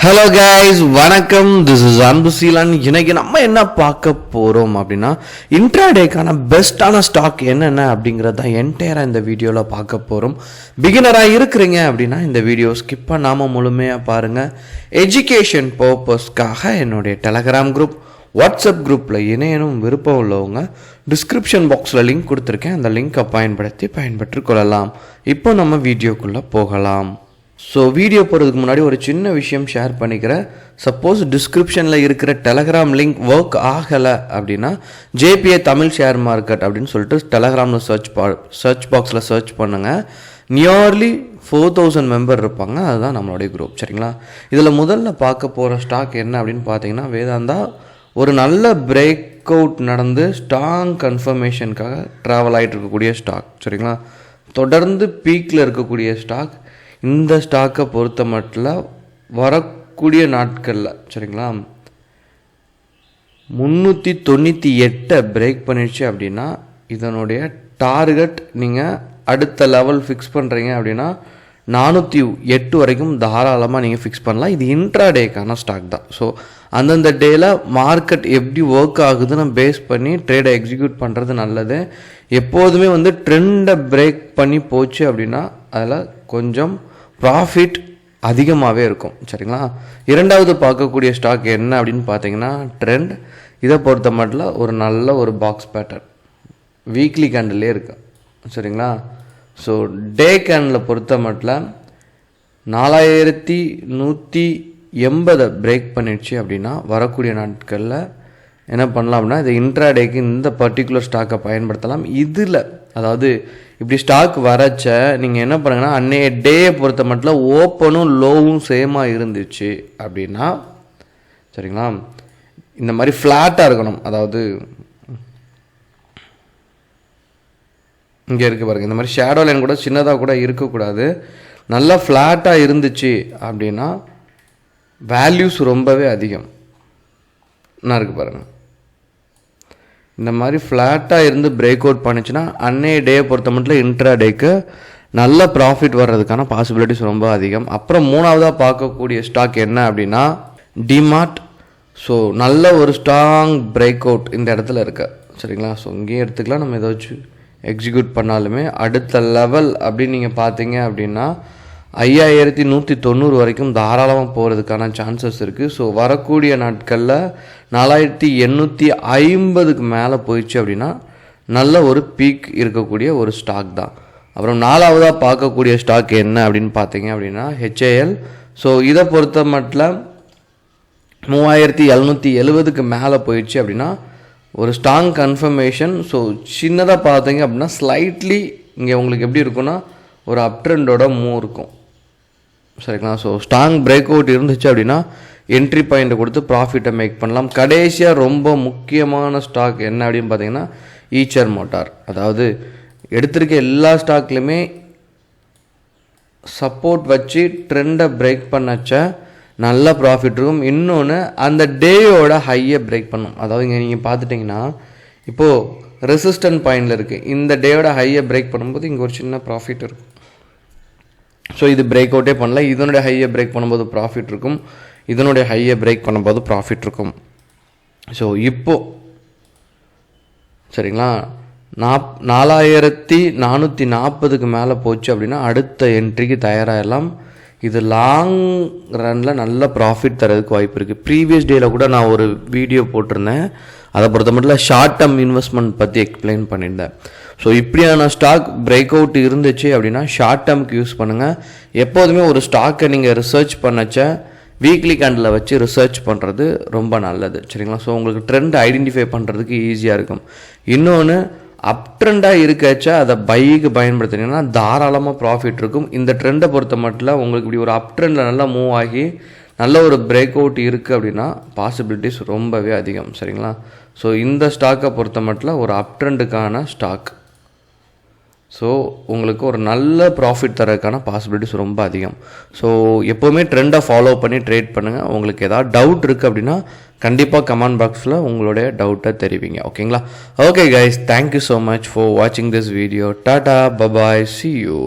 Hello guys, வணக்கம். This is Anbuseelan. இன்னைக்கு நம்ம என்ன பார்க்க போகிறோம் அப்படின்னா, இன்ட்ராடேக்கான பெஸ்ட்டான ஸ்டாக் என்னென்ன அப்படிங்கிறது தான் என்டையராக இந்த வீடியோவில் பார்க்க போகிறோம். பிகினராக இருக்கிறீங்க அப்படின்னா இந்த வீடியோ ஸ்கிப் பண்ணாமல் முழுமையாக பாருங்கள். எஜுகேஷன் பர்பஸ்க்காக என்னுடைய டெலகிராம் குரூப், வாட்ஸ்அப் குரூப்பில் இணையனும் விருப்பம் உள்ளவங்க டிஸ்கிரிப்ஷன் பாக்ஸில் லிங்க் கொடுத்துருக்கேன். அந்த லிங்கை பயன்பெற்று கொள்ளலாம். இப்போ நம்ம வீடியோக்குள்ளே போகலாம். ஸோ வீடியோ போகிறதுக்கு முன்னாடி ஒரு சின்ன விஷயம் ஷேர் பண்ணிக்கிறேன். சப்போஸ் டிஸ்கிரிப்ஷனில் இருக்கிற டெலகிராம் லிங்க் ஒர்க் ஆகலை அப்படின்னா ஜேபிஏ தமிழ் ஷேர் மார்க்கெட் அப்படின்னு சொல்லிட்டு டெலகிராமில் சர்ச் பாக்ஸில் சர்ச் பண்ணுங்கள். நியர்லி 4000 மெம்பர் இருப்பாங்க. அதுதான் நம்மளுடைய குரூப், சரிங்களா? இதில் முதல்ல பார்க்க போகிற ஸ்டாக் என்ன அப்படின்னு பார்த்தீங்கன்னா, வேதாந்தா ஒரு நல்ல பிரேக் அவுட் நடந்து ஸ்ட்ராங் கன்ஃபர்மேஷனுக்காக ட்ராவல் ஆகிட்டு இருக்கக்கூடிய ஸ்டாக், சரிங்களா? தொடர்ந்து பீக்கில் இருக்கக்கூடிய ஸ்டாக். இந்த ஸ்டாக்கை பொறுத்த மட்டும் வரக்கூடிய நாட்களில், சரிங்களா, 398 பிரேக் பண்ணிடுச்சு அப்படின்னா இதனுடைய டார்கெட் நீங்கள் அடுத்த லெவல் ஃபிக்ஸ் பண்ணுறீங்க அப்படின்னா 408 வரைக்கும் தாராளமாக நீங்கள் ஃபிக்ஸ் பண்ணலாம். இது இன்ட்ராடேக்கான ஸ்டாக் தான். ஸோ அந்தந்த டேயில் மார்க்கெட் எப்படி ஒர்க் ஆகுதுன்னு பேஸ் பண்ணி ட்ரேடை எக்ஸிக்யூட் பண்ணுறது நல்லது. எப்போதுமே ட்ரெண்டை பிரேக் பண்ணி போச்சு அப்படின்னா அதில் கொஞ்சம் ப்ராஃபிட் அதிகமாகவே இருக்கும், சரிங்களா? இரண்டாவது பார்க்கக்கூடிய ஸ்டாக் என்ன அப்படின்னு பார்த்தீங்கன்னா ட்ரெண்ட். இதை பொறுத்த மட்டும் ஒரு நல்ல ஒரு பாக்ஸ் பேட்டர்ன் வீக்லி கேண்டிலே இருக்கு, சரிங்களா? ஸோ டே கேண்டில் பொறுத்த மட்டும் 4180 பிரேக் பண்ணிடுச்சு அப்படின்னா வரக்கூடிய நாட்களில் என்ன பண்ணலாம் அப்படின்னா இது இன்ட்ராடேக்கு இந்த பர்டிகுலர் ஸ்டாக்கை பயன்படுத்தலாம். இதில் அதாவது இப்படி ஸ்டாக் வரச்ச நீங்கள் என்ன பண்ணுங்கன்னா, அன்னைய டேயை பொறுத்த மட்டும் ஓப்பனும் லோவும் சேமாக இருந்துச்சு அப்படின்னா, சரிங்களா, இந்த மாதிரி ஃப்ளாட்டாக இருக்கணும். அதாவது இங்கே இருக்குது பாருங்கள், இந்த மாதிரி ஷேடோ லைன் கூட சின்னதாக கூட இருக்கக்கூடாது. நல்லா ஃப்ளாட்டாக இருந்துச்சு அப்படின்னா வேல்யூஸ் ரொம்பவே அதிகம். என்ன இருக்குது பாருங்கள், இந்த மாதிரி ஃப்ளாட்டாக இருந்து பிரேக் அவுட் பண்ணிச்சுன்னா அன்னைய டேயை பொறுத்த மட்டும் இன்ட்ராடேக்கு நல்ல ப்ராஃபிட் வர்றதுக்கான பாசிபிலிட்டிஸ் ரொம்ப அதிகம். அப்புறம் மூணாவதாக பார்க்கக்கூடிய ஸ்டாக் என்ன அப்படின்னா டிமார்ட். ஸோ நல்ல ஒரு ஸ்ட்ராங் பிரேக் அவுட் இந்த இடத்துல இருக்கு, சரிங்களா? ஸோ இங்கேயும் எடுத்துக்கலாம். நம்ம ஏதாச்சும் எக்ஸிக்யூட் பண்ணாலுமே அடுத்த லெவல் அப்படின்னு நீங்கள் பார்த்தீங்க அப்படின்னா 5190 வரைக்கும் தாராளமாக போகிறதுக்கான சான்சஸ் இருக்குது. ஸோ வரக்கூடிய நாட்களில் 4850க்கு மேலே போயிடுச்சு அப்படின்னா நல்ல ஒரு பீக் இருக்கக்கூடிய ஒரு ஸ்டாக் தான். அப்புறம் நாலாவதாக பார்க்கக்கூடிய ஸ்டாக் என்ன அப்படின்னு பார்த்தீங்க அப்படின்னா ஹெச்ஏஎல். ஸோ இதை பொறுத்த மட்டும் 3770க்கு மேலே போயிடுச்சு அப்படின்னா ஒரு ஸ்ட்ராங் கன்ஃபர்மேஷன். ஸோ சின்னதாக பார்த்தீங்க அப்படின்னா ஸ்லைட்லி இங்கே உங்களுக்கு எப்படி இருக்குன்னா ஒரு அப் ட்ரெண்டோட மூவ் இருக்கும், சரிங்களா? ஸோ ஸ்ட்ராங் பிரேக் அவுட் இருந்துச்சு அப்படின்னா என்ட்ரி பாயிண்ட்டை கொடுத்து ப்ராஃபிட்டை மேக் பண்ணலாம். கடைசியாக ரொம்ப முக்கியமான ஸ்டாக் என்ன அப்படின்னு பார்த்தீங்கன்னா ஈச்சர் மோட்டார். அதாவது எடுத்திருக்க எல்லா ஸ்டாக்லையுமே சப்போர்ட் வச்சு ட்ரெண்டை பிரேக் பண்ணச்ச நல்ல ப்ராஃபிட் இருக்கும். இன்னொன்று அந்த டேயோட ஹையை பிரேக் பண்ணும். அதாவது இங்கே நீங்கள் பார்த்துட்டிங்கன்னா இப்போது ரெசிஸ்டன்ட் பாயிண்டில் இருக்குது. இந்த டேயோட ஹையை பிரேக் பண்ணும்போது இங்கே ஒரு சின்ன ப்ராஃபிட் இருக்கும். ஸோ இது பிரேக் அவுட்டே பண்ணல. இதனுடைய ஹையை பிரேக் பண்ணும்போது ப்ராஃபிட் இருக்கும், இதனுடைய ஹையை பிரேக் பண்ணும்போது ப்ராஃபிட் இருக்கும். ஸோ இப்போது சரிங்களா 4440க்கு மேலே போச்சு அப்படின்னா அடுத்த என்ட்ரிக்கு தயாராகலாம். இது லாங் ரனில் நல்ல ப்ராஃபிட் தரதுக்கு வாய்ப்பு இருக்குது. ப்ரீவியஸ் டேயில் கூட நான் ஒரு வீடியோ போட்டிருந்தேன். அதை பொறுத்த மட்டும் ஷார்ட் டேர்ம் இன்வெஸ்ட்மெண்ட் பற்றி எக்ஸ்பிளைன் பண்ணியிருந்தேன். ஸோ இப்படியான ஸ்டாக் பிரேக் அவுட் இருந்துச்சு அப்படின்னா ஷார்ட் டேர்முக்கு யூஸ் பண்ணுங்கள். எப்போதுமே ஒரு ஸ்டாக்கை நீங்கள் ரிசர்ச் பண்ணச்ச வீக்லி கேண்டில் வச்சு ரிசர்ச் பண்ணுறது ரொம்ப நல்லது, சரிங்களா? ஸோ உங்களுக்கு ட்ரெண்ட் ஐடென்டிஃபை பண்ணுறதுக்கு ஈஸியாக இருக்கும். இன்னொன்று அப் ட்ரெண்டாக இருக்கச்ச அதை பைக்கு பயன்படுத்தினீங்கன்னா தாராளமாக ப்ராஃபிட் இருக்கும். இந்த ட்ரெண்டை பொறுத்த மட்டும் உங்களுக்கு இப்படி ஒரு அப் ட்ரெண்டில் நல்லா மூவ் ஆகி நல்ல ஒரு பிரேக் அவுட் இருக்குது அப்படின்னா பாசிபிலிட்டிஸ் ரொம்பவே அதிகம், சரிங்களா? ஸோ இந்த ஸ்டாக்கை பொறுத்த மட்டும் ஒரு அப் ட்ரெண்டுக்கான ஸ்டாக். ஸோ உங்களுக்கு ஒரு நல்ல ப்ராஃபிட் தரதுக்கான பாசிபிலிட்டிஸ் ரொம்ப அதிகம். ஸோ எப்போவுமே ட்ரெண்டை ஃபாலோ பண்ணி ட்ரேட் பண்ணுங்கள். உங்களுக்கு ஏதாவது டவுட் இருக்குது அப்படின்னா கண்டிப்பாக கமெண்ட் பாக்ஸில் உங்களுடைய டவுட்டை தெரிவிங்க, ஓகேங்களா? Okay guys, thank you so much for வாட்சிங் this video. Tata, bye bye, see you.